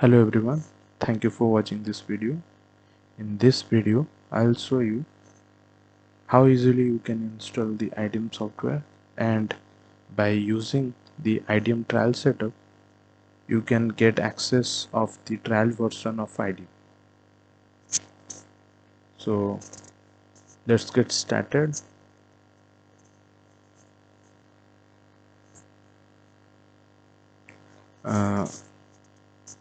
Hello everyone, thank you for watching this video. In this video, I'll show you how easily you can install the IDM software, and by using the IDM Trail Setup, you can get access of the trial version of IDM. So let's get started. Uh,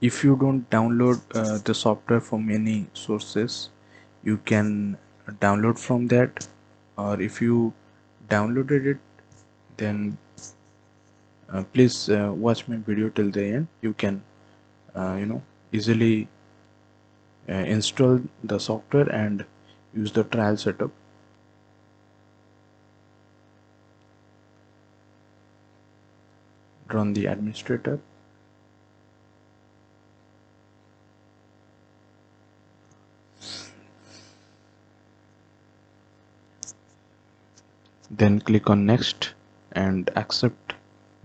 if you don't download the software from any sources, you can download from that, or if you downloaded it, then please watch my video till the end. You can easily install the software and use the trial setup. Run the administrator. Then click on next and accept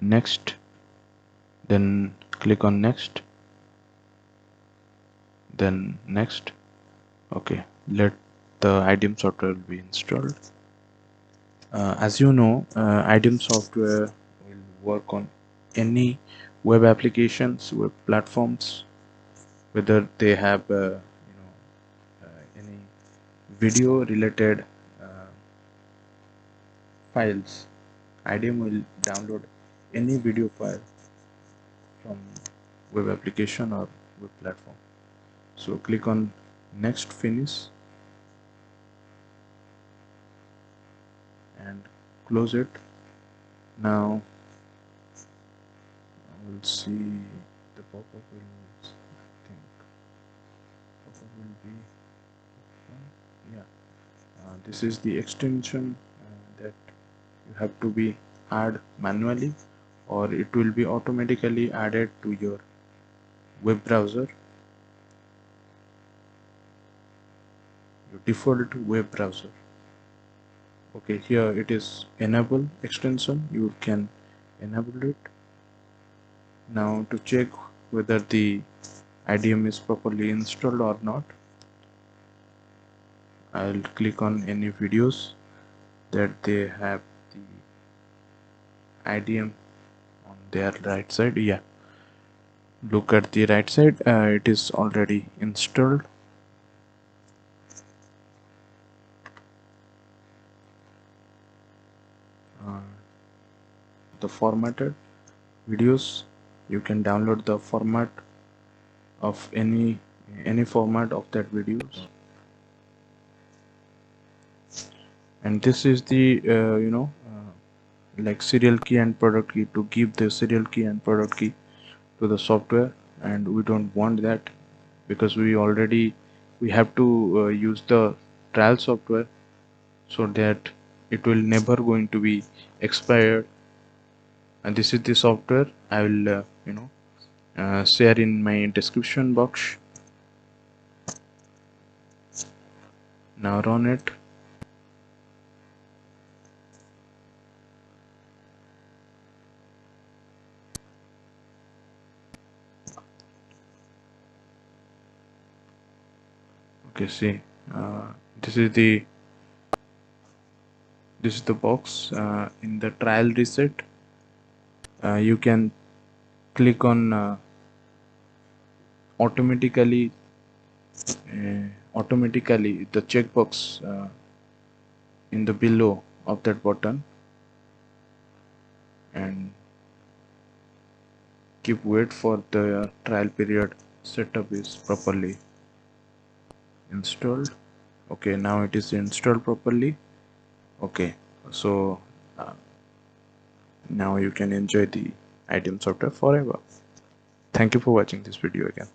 next. Then click on next. Then next. Okay, let the IDM software be installed. As you know, IDM software will work on any web applications, web platforms, whether they have any video related files. IDM will download any video file from web application or web platform. So click on next, finish, and close it. Now we'll see the pop-up will, I think pop-up will be this is the extension that you have to be add manually, or it will be automatically added to your web browser, your default web browser. Okay, here it is enable extension, you can enable it. Now to check whether the IDM is properly installed or not, I'll click on any videos that they have the IDM on their right side. Yeah, look at the right side, it is already installed. The formatted videos, you can download the format of any format of that videos. And this is the like serial key and product key, to give the serial key and product key to the software, and we don't want that because we have to use the trial software, so that it will never going to be expired. And this is the software. I will share in my description box. Now run it. Okay, see, this is the box. In the trial reset, you can click on automatically the checkbox in the below of that button, and keep wait for the trial period setup is properly installed. Okay, now it is installed properly. Okay, so now you can enjoy the IDM software forever. Thank you for watching this video again.